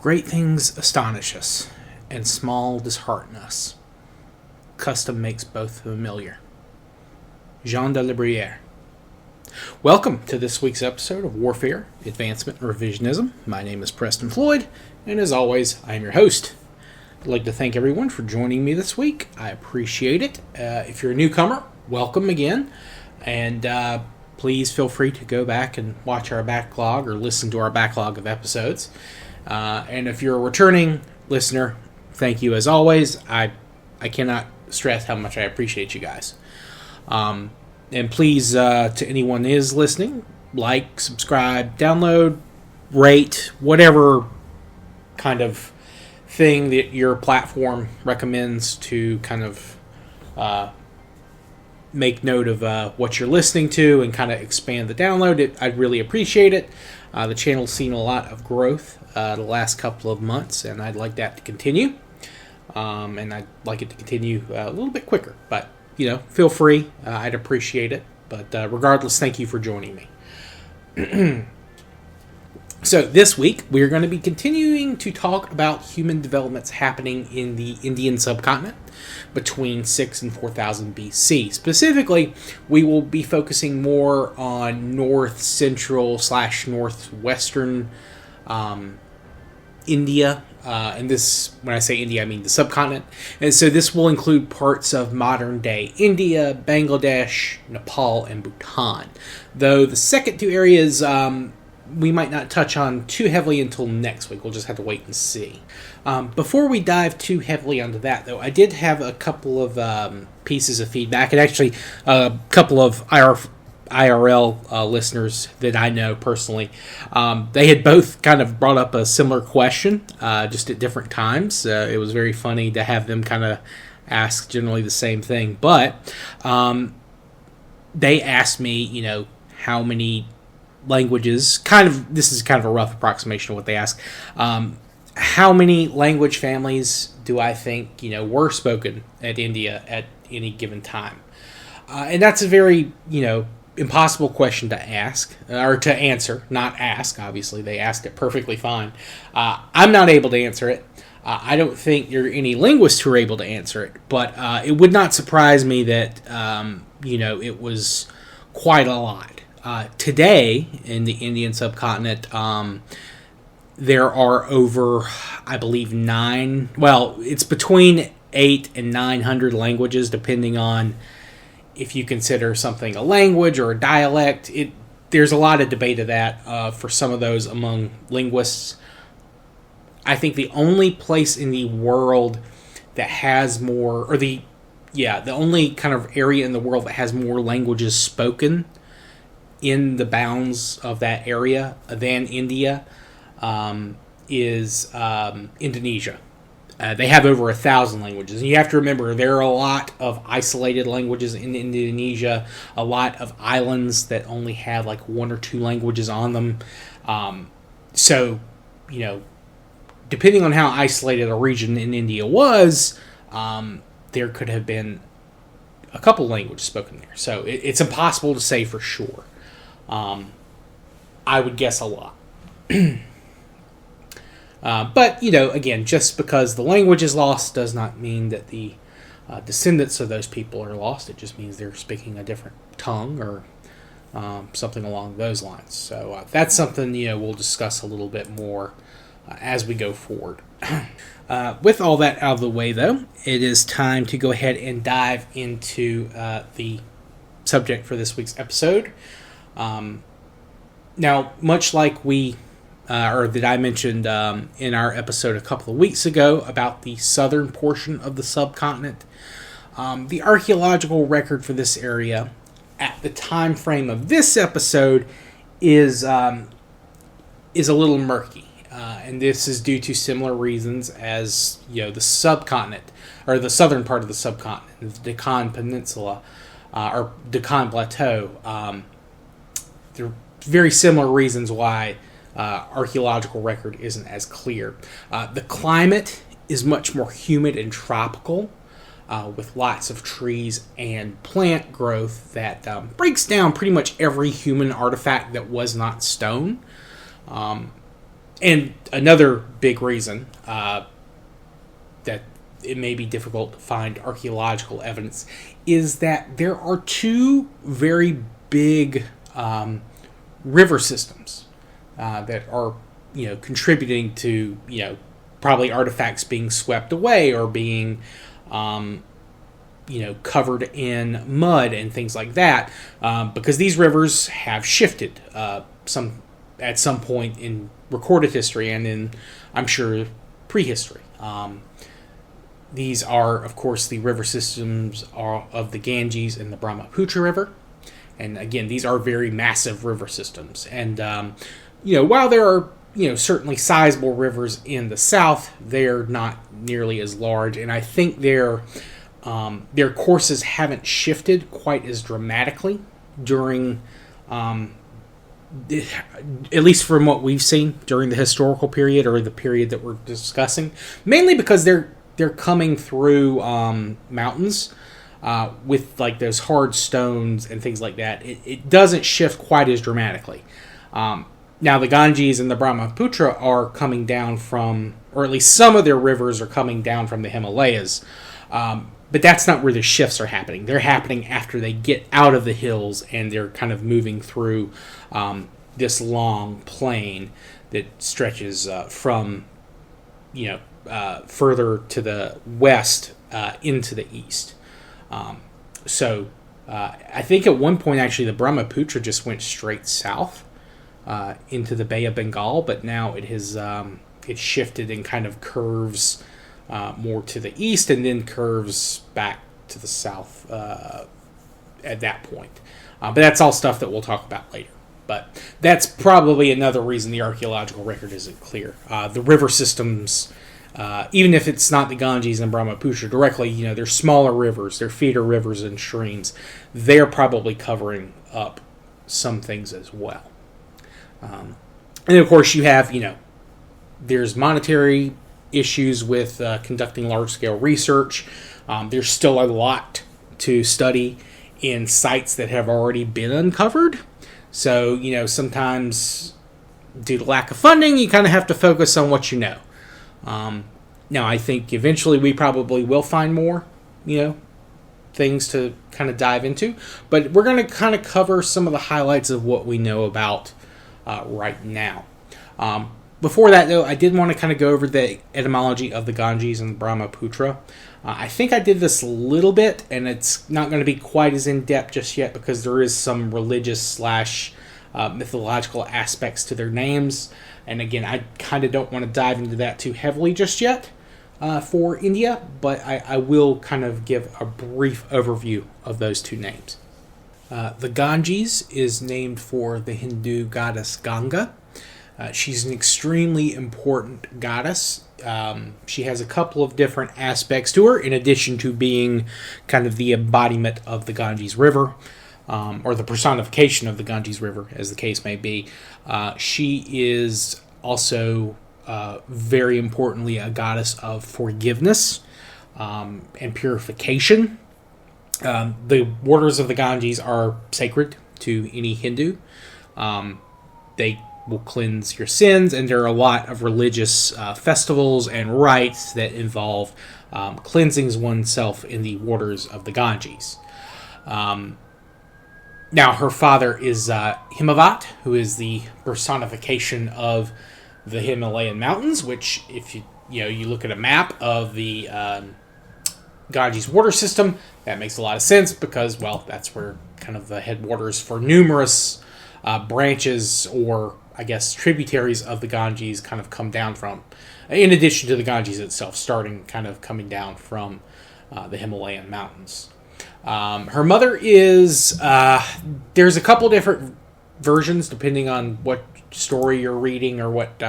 Great things astonish us, and small dishearten us. Custom makes both familiar. Jean de la Bruyere. Welcome to this week's episode of Warfare, Advancement, and Revisionism. My name is Preston Floyd, and as always, I am your host. I'd like to thank everyone for joining me this week. I appreciate it. If you're a newcomer, welcome again, and please feel free to go back and watch our backlog or listen to our backlog of episodes. And if you're a returning listener, thank you as always. I cannot stress how much I appreciate you guys. And please, to anyone who is listening, like, subscribe, download, rate, whatever kind of thing that your platform recommends to kind of make note of what you're listening to and kind of expand the download. I'd really appreciate it. The channel's seen a lot of growth the last couple of months, and I'd like that to continue. And I'd like it to continue a little bit quicker. But, feel free. I'd appreciate it. But regardless, thank you for joining me. So this week, we're going to be continuing to talk about human developments happening in the Indian subcontinent between 6 and 4000 BC. Specifically, we will be focusing more on north-central/northwestern India. And this, when I say India, I mean the subcontinent. And so this will include parts of modern-day India, Bangladesh, Nepal, and Bhutan. Though the second two areas we might not touch on too heavily until next week. We'll just have to wait and see. Before we dive too heavily onto that, though, I did have a couple of pieces of feedback, and actually a couple of IRL listeners that I know personally. They had both kind of brought up a similar question, just at different times. It was very funny to have them kind of ask generally the same thing. But they asked me, how many languages, this is kind of a rough approximation of what they ask. How many language families do I think, were spoken at India at any given time? And that's a very, impossible question to ask, or to answer, not ask, obviously. They asked it perfectly fine. I'm not able to answer it. I don't think there are any linguists who are able to answer it, but it would not surprise me that, it was quite a lot. Today, in the Indian subcontinent, there are over, I believe, it's between 8 and 900 languages, depending on if you consider something a language or a dialect. There's a lot of debate of that for some of those among linguists. I think the only place in the world that has more, the only kind of area in the world that has more languages spoken in the bounds of that area than India is Indonesia. They have over 1,000 languages. And you have to remember, there are a lot of isolated languages in Indonesia, a lot of islands that only have like 1 or 2 languages on them. So, depending on how isolated a region in India was, there could have been a couple languages spoken there. So it's impossible to say for sure. I would guess a lot. But, again, just because the language is lost does not mean that the descendants of those people are lost. It just means they're speaking a different tongue or something along those lines. So that's something, we'll discuss a little bit more as we go forward. With all that out of the way, though, it is time to go ahead and dive into the subject for this week's episode. Now, much like that I mentioned in our episode a couple of weeks ago about the southern portion of the subcontinent, the archaeological record for this area at the time frame of this episode is a little murky. And this is due to similar reasons as, the subcontinent, or the southern part of the subcontinent, the Deccan Peninsula, or Deccan Plateau. There are very similar reasons why archaeological record isn't as clear. The climate is much more humid and tropical, with lots of trees and plant growth that breaks down pretty much every human artifact that was not stone. And another big reason that it may be difficult to find archaeological evidence is that there are two very big river systems that are, contributing to, probably artifacts being swept away or being, covered in mud and things like that, because these rivers have shifted at some point in recorded history and in, I'm sure, prehistory. These are, of course, the river systems of the Ganges and the Brahmaputra River. And again, these are very massive river systems. And, while there are, certainly sizable rivers in the south, they're not nearly as large. And I think their courses haven't shifted quite as dramatically during, at least from what we've seen during the historical period or the period that we're discussing. Mainly because they're coming through mountains with like those hard stones and things like that. It doesn't shift quite as dramatically. Now the Ganges and the Brahmaputra are coming down from, or at least some of their rivers are coming down from the Himalayas. But that's not where the shifts are happening. They're happening after they get out of the hills and they're kind of moving through this long plain that stretches from, further to the west into the east. So I think at one point, actually, the Brahmaputra just went straight south into the Bay of Bengal, but now it has it's shifted and kind of curves more to the east and then curves back to the south at that point. But that's all stuff that we'll talk about later. But that's probably another reason the archaeological record isn't clear. The river systems, even if it's not the Ganges and Brahmaputra directly, they're smaller rivers, they're feeder rivers and streams. They're probably covering up some things as well. And of course you have, there's monetary issues with conducting large-scale research. There's still a lot to study in sites that have already been uncovered. So, sometimes due to lack of funding, you kind of have to focus on what you know. Now, I think eventually we probably will find more, things to kind of dive into. But we're going to kind of cover some of the highlights of what we know about right now. Before that, though, I did want to kind of go over the etymology of the Ganges and the Brahmaputra. I think I did this a little bit, and it's not going to be quite as in-depth just yet because there is some religious / mythological aspects to their names. And again, I kind of don't want to dive into that too heavily just yet for India, but I will kind of give a brief overview of those two names. The Ganges is named for the Hindu goddess Ganga. She's an extremely important goddess. She has a couple of different aspects to her, in addition to being kind of the embodiment of the Ganges River, or the personification of the Ganges River, as the case may be. She is also, very importantly, a goddess of forgiveness and purification. The waters of the Ganges are sacred to any Hindu. They will cleanse your sins, and there are a lot of religious festivals and rites that involve cleansing oneself in the waters of the Ganges. Now, her father is Himavat, who is the personification of the Himalayan mountains, which, if you look at a map of the Ganges water system, that makes a lot of sense because, well, that's where kind of the headwaters for numerous branches or, I guess, tributaries of the Ganges kind of come down from, in addition to the Ganges itself, starting kind of coming down from the Himalayan mountains. Her mother is, there's a couple different versions depending on what story you're reading or what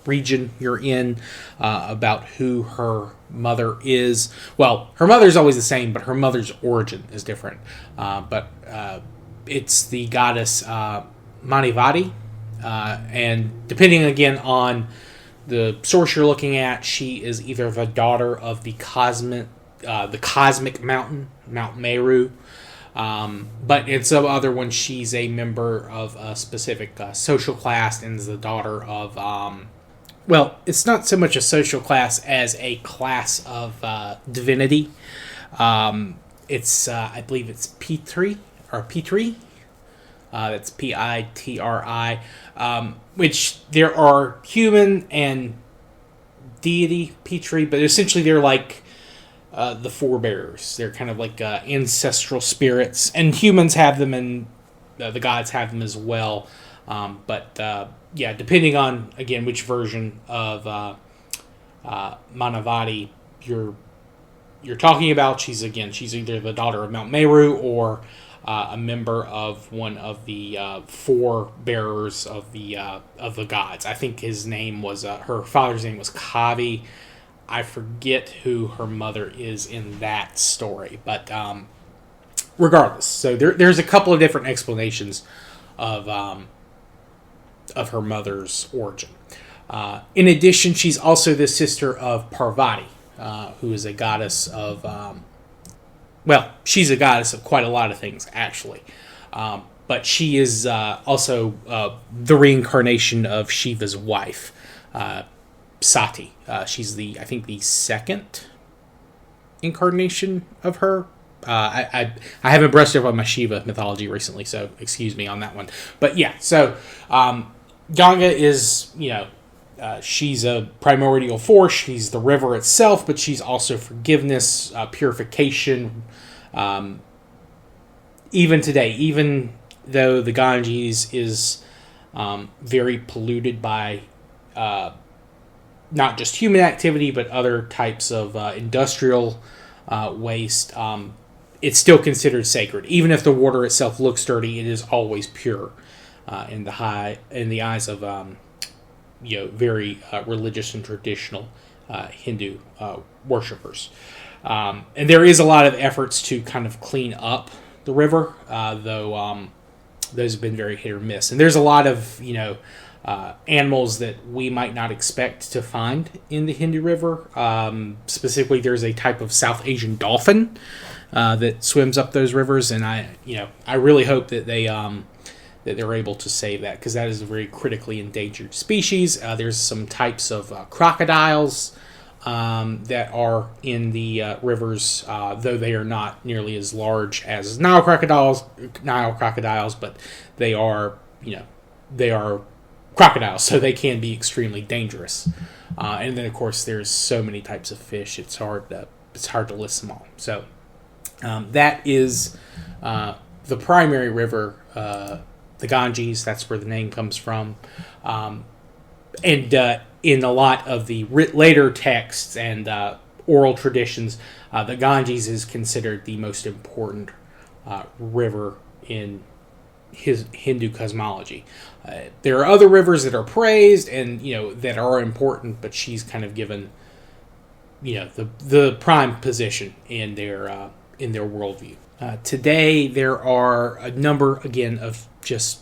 region you're in about who her mother is. Well, her mother's always the same, but her mother's origin is different. But it's the goddess Manivati, and depending again on the source you're looking at, she is either the daughter of the cosmic mountain, Mount Meru, but in some other ones she's a member of a specific social class and is the daughter of well, it's not so much a social class as a class of divinity. It's I believe it's P3 or P3. That's Pitri, which there are human and deity P3, but essentially they're like the forebearers. They're kind of like ancestral spirits, and humans have them, and the gods have them as well. But depending on again which version of Manavati you're talking about, she's either the daughter of Mount Meru or a member of one of the forebearers of the gods. I think his name was her father's name was Kavi. I forget who her mother is in that story, but regardless, so there's a couple of different explanations of her mother's origin. In addition, she's also the sister of Parvati, who is a goddess of she's a goddess of quite a lot of things, actually. But she is also the reincarnation of Shiva's wife, Sati. She's I think the second incarnation of her. I haven't brushed up on my Shiva mythology recently, so excuse me on that one. But yeah, so Ganga is, she's a primordial force. She's the river itself, but she's also forgiveness, purification. Even today, even though the Ganges is very polluted by not just human activity, but other types of industrial waste, it's still considered sacred. Even if the water itself looks dirty, it is always pure in the eyes of very religious and traditional Hindu worshippers. And there is a lot of efforts to kind of clean up the river, though those have been very hit or miss. And there's a lot of animals that we might not expect to find in the Hindu River. Specifically, there's a type of South Asian dolphin that swims up those rivers, and I really hope that they're able to save that, because that is a very critically endangered species. There's some types of crocodiles that are in the rivers, though they are not nearly as large as Nile crocodiles, but they are crocodiles, so they can be extremely dangerous. And then, of course, there's so many types of fish; it's hard to list them all. So that is the primary river, the Ganges. That's where the name comes from, and in a lot of the later texts and oral traditions, the Ganges is considered the most important river in his Hindu cosmology. There are other rivers that are praised and that are important, but she's kind of given the prime position in their worldview. Today there are a number again of just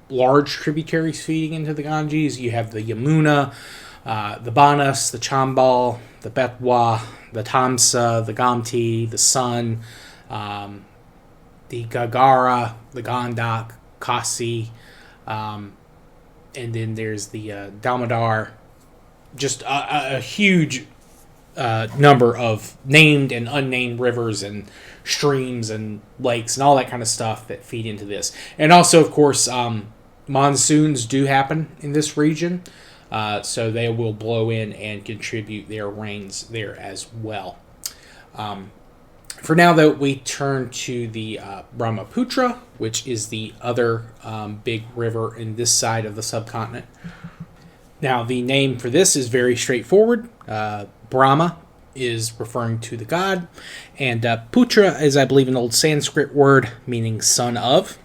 large tributaries feeding into the Ganges. You have the Yamuna, the Banas, the Chambal, the Betwa, the Tamsa, the Gomti, the Sun, the Gagara, the Gandak, Kasi, and then there's the Damodar. Just a huge number of named and unnamed rivers and streams and lakes and all that kind of stuff that feed into this. And also, of course, monsoons do happen in this region, so they will blow in and contribute their rains there as well. For now, though, we turn to the Brahmaputra, which is the other big river in this side of the subcontinent. Now, the name for this is very straightforward. Brahma is referring to the god, and Putra is, I believe, an old Sanskrit word meaning son of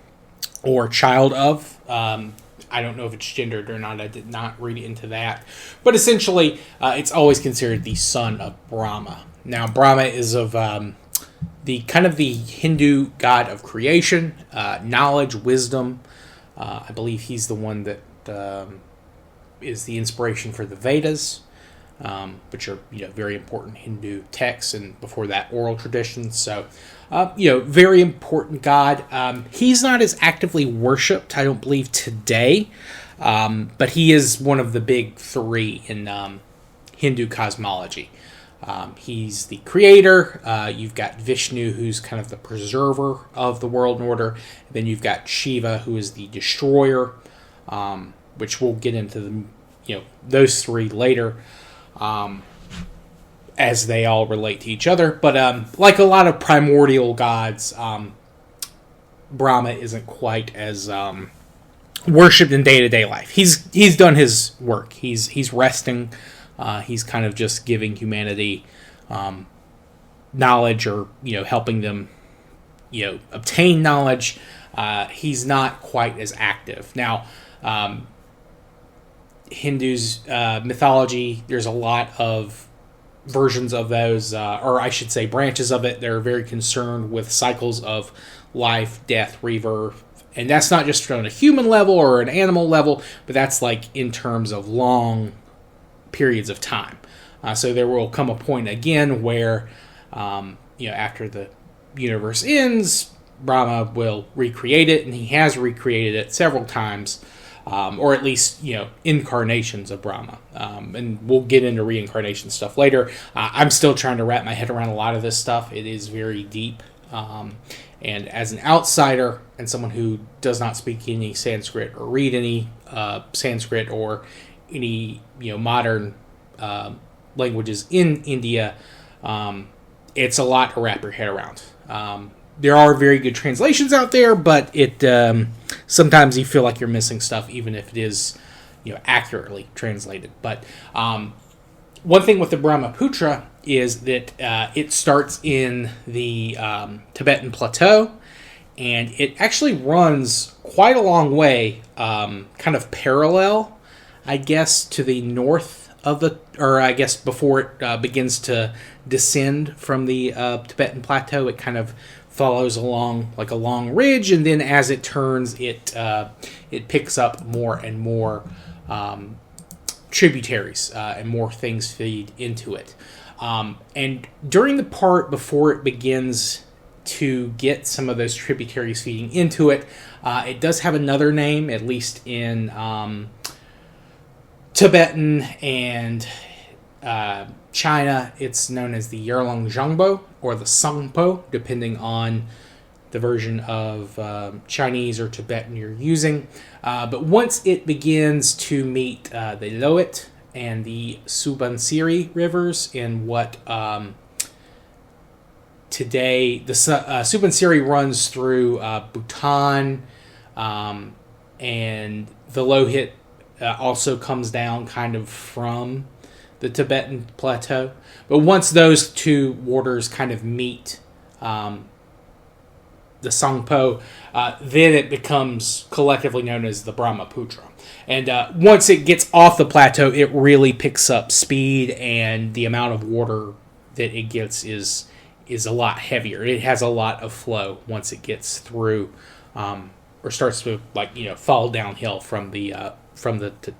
or child of. I don't know if it's gendered or not. I did not read into that. But essentially, it's always considered the son of Brahma. Now, Brahma is of the Hindu god of creation, knowledge, wisdom. I believe he's the one that is the inspiration for the Vedas, which are very important Hindu texts, and before that oral traditions. So, very important god. He's not as actively worshipped, I don't believe, today. But he is one of the big three in Hindu cosmology. He's the creator. You've got Vishnu, who's kind of the preserver of the world order. Then you've got Shiva, who is the destroyer, which we'll get into those three later, as they all relate to each other. But like a lot of primordial gods, Brahma isn't quite as worshipped in day-to-day life. He's done his work. He's resting. He's kind of just giving humanity knowledge, or helping them obtain knowledge. He's not quite as active. Now, Hindus mythology, there's a lot of versions of those, or I should say branches of it. They're very concerned with cycles of life, death, rebirth. And that's not just on a human level or an animal level, but that's like in terms of long periods of time. So there will come a point again where, after the universe ends, Brahma will recreate it, and he has recreated it several times, or at least, incarnations of Brahma. And we'll get into reincarnation stuff later. I'm still trying to wrap my head around a lot of this stuff. It is very deep. And as an outsider and someone who does not speak any Sanskrit or read any Sanskrit or any modern languages in India, it's a lot to wrap your head around. There are very good translations out there, but it sometimes you feel like you're missing stuff, even if it is accurately translated. But one thing with the Brahmaputra is that it starts in the Tibetan Plateau, and it actually runs quite a long way, kind of parallel, I guess, to the north of before it begins to descend from the Tibetan Plateau. It kind of follows along like a long ridge, and then as it turns, it picks up more and more tributaries, and more things feed into it. And during the part before it begins to get some of those tributaries feeding into it, it does have another name, at least in Tibetan and China. It's known as the Yerlong or the Songpo, depending on the version of Chinese or Tibetan you're using. But once it begins to meet the Loet and the Subansiri rivers in what today the Subansiri runs through Bhutan, and the Loet also comes down kind of from the Tibetan plateau. But once those two waters kind of meet the Songpo, then it becomes collectively known as the Brahmaputra. And once it gets off the plateau, it really picks up speed, and the amount of water that it gets is a lot heavier. It has a lot of flow once it gets through, or starts to fall downhill from the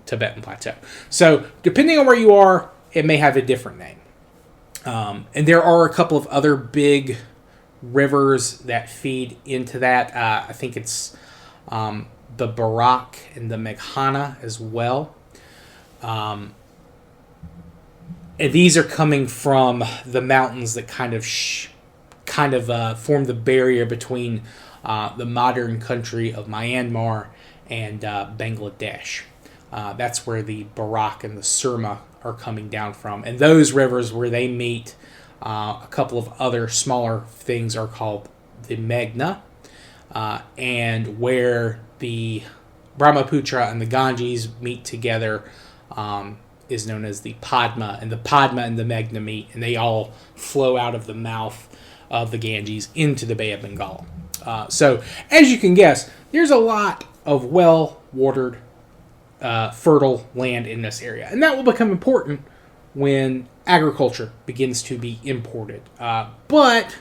Tibetan plateau. So depending on where you are, it may have a different name. And there are a couple of other big rivers that feed into that. I think it's the Barak and the Meghana as well. And these are coming from the mountains that kind of form the barrier between the modern country of Myanmar and Bangladesh. That's where the Barak and the Surma are coming down from. And those rivers where they meet, a couple of other smaller things are called the Meghna, and where the Brahmaputra and the Ganges meet together is known as the Padma, and the Padma and the Meghna meet, and they all flow out of the mouth of the Ganges into the Bay of Bengal. So, as you can guess, there's a lot of well-watered, fertile land in this area, and that will become important when agriculture begins to be imported. But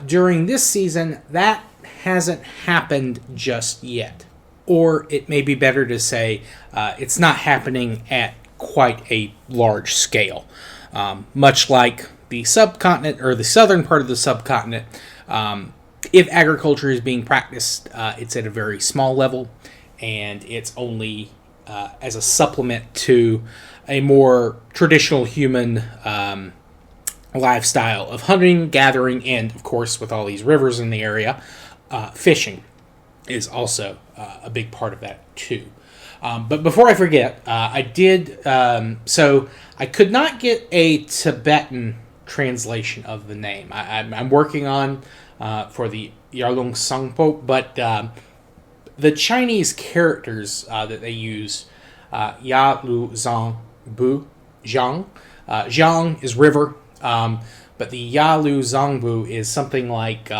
during this season, that hasn't happened just yet. Or it may be better to say it's not happening at quite a large scale. Much like the subcontinent, or the southern part of the subcontinent, if agriculture is being practiced, it's at a very small level, and it's only as a supplement to a more traditional human lifestyle of hunting, gathering, and, of course, with all these rivers in the area, fishing is also a big part of that, too. But before I forget, so I could not get a Tibetan translation of the name. I'm working on for the Yarlung Sangpo, but the Chinese characters that they use, Ya Lu Zhang Bu, Zhang. Zhang is river, but the Ya Lu Zhang Bu is something like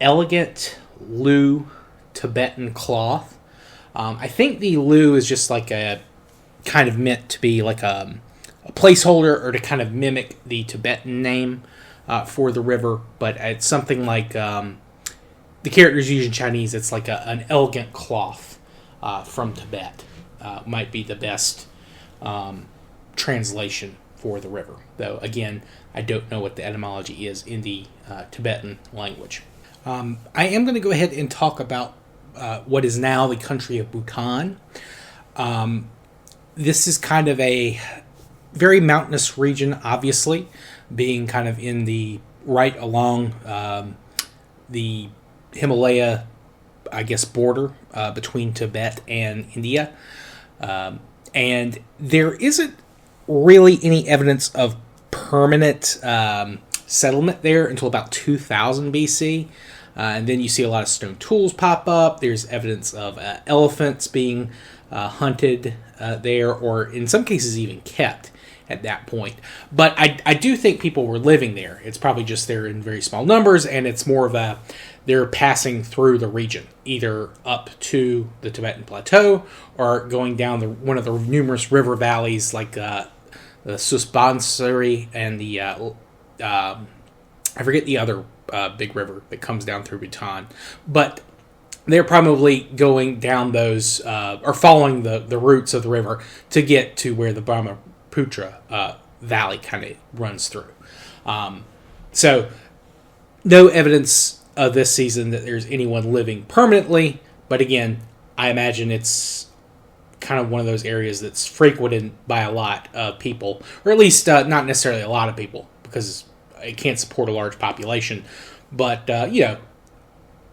elegant Lu Tibetan cloth. I think the Lu is just like a kind of meant to be like a placeholder or to kind of mimic the Tibetan name for the river, but it's something like the characters used in Chinese. It's like an elegant cloth from Tibet. Might be the best translation for the river, though again I don't know what the etymology is in the Tibetan language. I am going to go ahead and talk about what is now the country of Bhutan. This is kind of a very mountainous region, obviously, being kind of in the right along the Himalaya, I guess, border between Tibet and India. And there isn't really any evidence of permanent settlement there until about 2000 BC. And then you see a lot of stone tools pop up. There's evidence of elephants being hunted there, or in some cases even kept at that point. But I do think people were living there. It's probably just there in very small numbers, and it's more of they're passing through the region, either up to the Tibetan Plateau or going down one of the numerous river valleys like the Susbansari and the I forget the other big river that comes down through Bhutan, but they're probably going down those or following the routes of the river to get to where the Brahmaputra valley kind of runs through. So no evidence of this season that there's anyone living permanently, but again, I imagine it's kind of one of those areas that's frequented by a lot of people, or at least not necessarily a lot of people, because it can't support a large population, but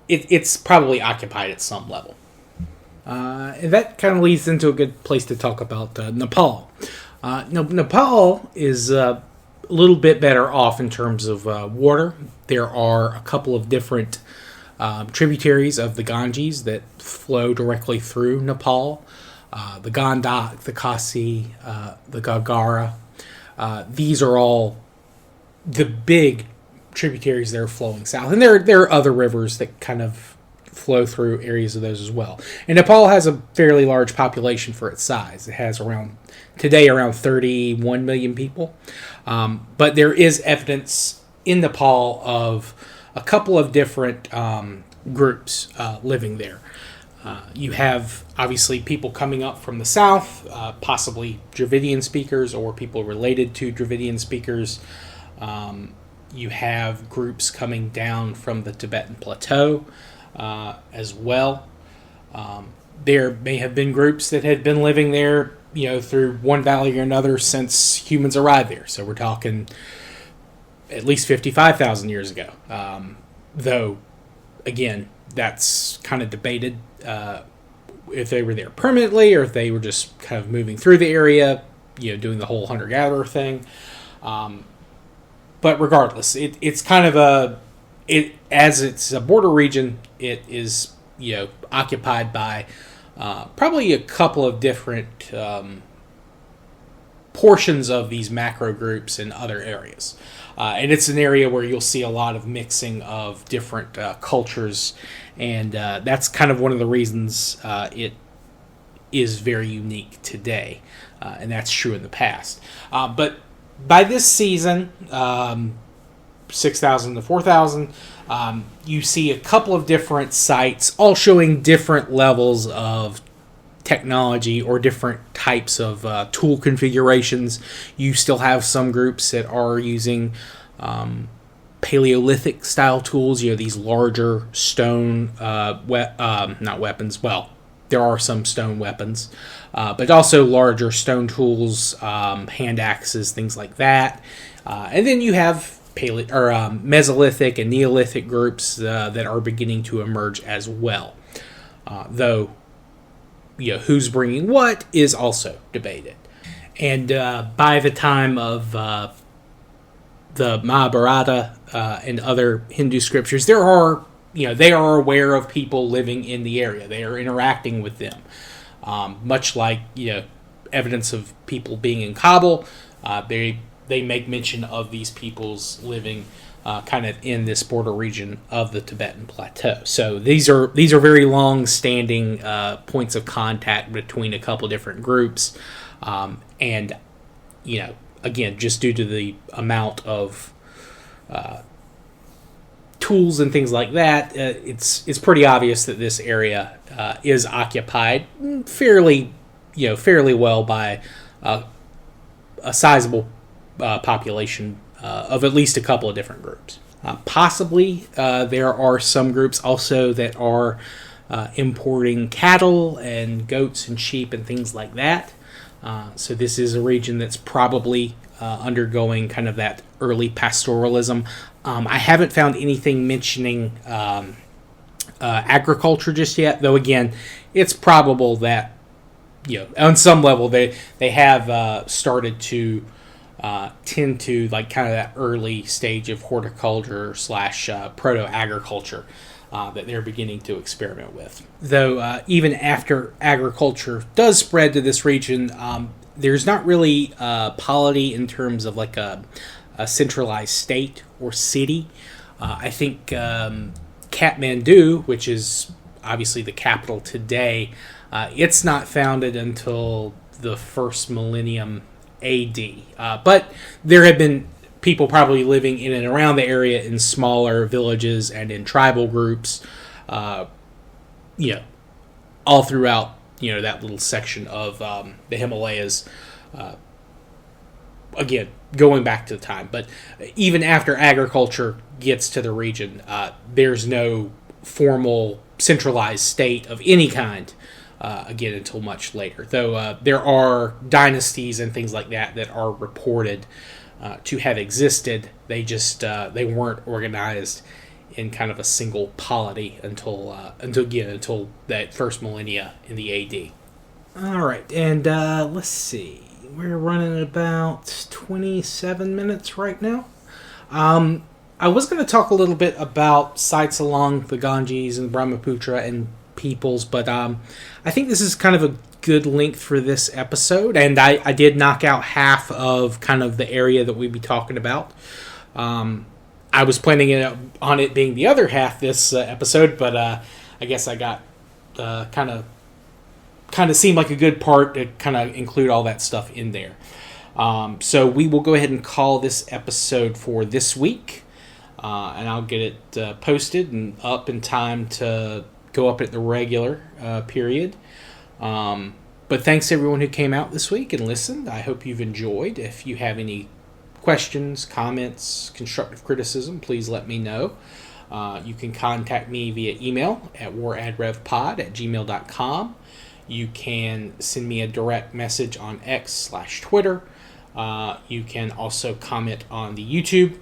it's probably occupied at some level. And that kind of leads into a good place to talk about Nepal. Nepal is a little bit better off in terms of water. There are a couple of different tributaries of the Ganges that flow directly through Nepal. The Gandak, the Khasi, the Gagara. These are all the big tributaries that are flowing south. And there are other rivers that kind of flow through areas of those as well. And Nepal has a fairly large population for its size. It has around 31 million people. But there is evidence in Nepal of a couple of different groups living there. You have, obviously, people coming up from the south, possibly Dravidian speakers or people related to Dravidian speakers. You have groups coming down from the Tibetan Plateau as well. There may have been groups that had been living there, through one valley or another since humans arrived there. So we're talking at least 55,000 years ago. Though, again, that's kind of debated if they were there permanently or if they were just kind of moving through the area, doing the whole hunter-gatherer thing. But regardless, it's kind of as it's a border region, it is, occupied by probably a couple of different portions of these macro groups in other areas. And it's an area where you'll see a lot of mixing of different cultures, and that's kind of one of the reasons it is very unique today, and that's true in the past. But by this season, 6,000 to 4,000, you see a couple of different sites, all showing different levels of technology or different types of tool configurations. You still have some groups that are using Paleolithic style tools, these larger stone, not weapons, there are some stone weapons, but also larger stone tools, hand axes, things like that. And then you have Mesolithic and Neolithic groups that are beginning to emerge as well. Though, who's bringing what is also debated. And by the time of the Mahabharata and other Hindu scriptures, they are aware of people living in the area. They are interacting with them. Much like, evidence of people being in Kabul, they make mention of these peoples living kind of in this border region of the Tibetan Plateau. So these are very long-standing points of contact between a couple different groups, and again, just due to the amount of tools and things like that, it's pretty obvious that this area is occupied fairly well by a sizable population of at least a couple of different groups. Possibly there are some groups also that are importing cattle and goats and sheep and things like that. So this is a region that's probably undergoing kind of that early pastoralism. I haven't found anything mentioning agriculture just yet, though again, it's probable that on some level they have started to tend to like kind of that early stage of horticulture / proto-agriculture that they're beginning to experiment with. Though even after agriculture does spread to this region, there's not really polity in terms of like a centralized state or city. I think Kathmandu, which is obviously the capital today, it's not founded until the first millennium AD. But there have been people probably living in and around the area in smaller villages and in tribal groups, all throughout, that little section of the Himalayas, again, going back to the time. But even after agriculture gets to the region, there's no formal centralized state of any kind, again, until much later. Though there are dynasties and things like that are reported to have existed. They just they weren't organized in kind of a single polity until that first millennia in the AD. All right, and let's see. We're running about 27 minutes right now. I was going to talk a little bit about sites along the Ganges and Brahmaputra and peoples, but I think this is kind of a good length for this episode, and I did knock out half of kind of the area that we'd be talking about. I was planning on it being the other half this episode, but I guess I got kind of seemed like a good part to kind of include all that stuff in there. So we will go ahead and call this episode for this week, and I'll get it posted and up in time to go up at the regular period. But thanks to everyone who came out this week and listened. I hope you've enjoyed. If you have any questions, comments, constructive criticism, please let me know. You can contact me via email at waradrevpod@gmail.com. You can send me a direct message on X/Twitter. You can also comment on the YouTube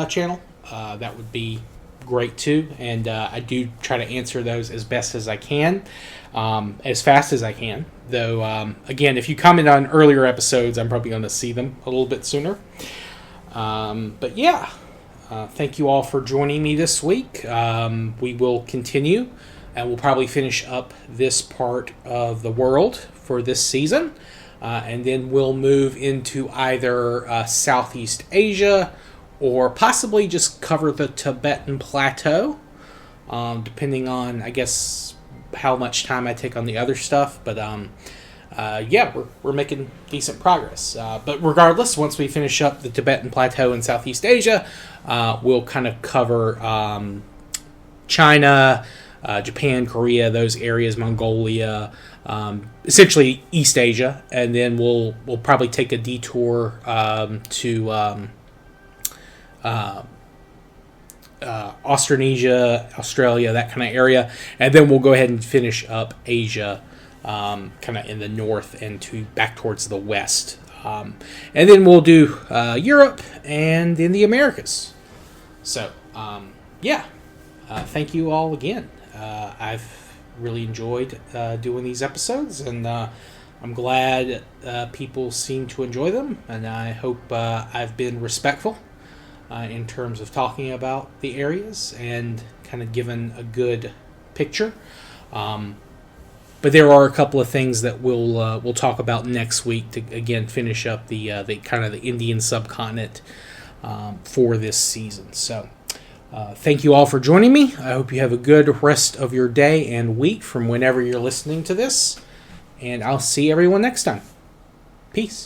channel. That would be great too. And I do try to answer those as best as I can, as fast as I can. Though, again, if you comment on earlier episodes, I'm probably going to see them a little bit sooner. But yeah, thank you all for joining me this week. We will continue, and we'll probably finish up this part of the world for this season. And then we'll move into either Southeast Asia or possibly just cover the Tibetan Plateau, depending on, I guess, how much time I take on the other stuff. But yeah, we're making decent progress. But regardless, once we finish up the Tibetan Plateau in Southeast Asia, we'll kind of cover China, Japan, Korea, those areas, Mongolia, essentially East Asia, and then we'll probably take a detour to Australasia, Australia, that kind of area, and then we'll go ahead and finish up Asia kind of in the north and back towards the west. And then we'll do Europe and then the Americas. So, thank you all again. I've really enjoyed doing these episodes, and I'm glad people seem to enjoy them, and I hope I've been respectful in terms of talking about the areas and kind of given a good picture. But there are a couple of things that we'll talk about next week to again finish up the kind of the Indian subcontinent for this season. So thank you all for joining me. I hope you have a good rest of your day and week from whenever you're listening to this, and I'll see everyone next time. Peace.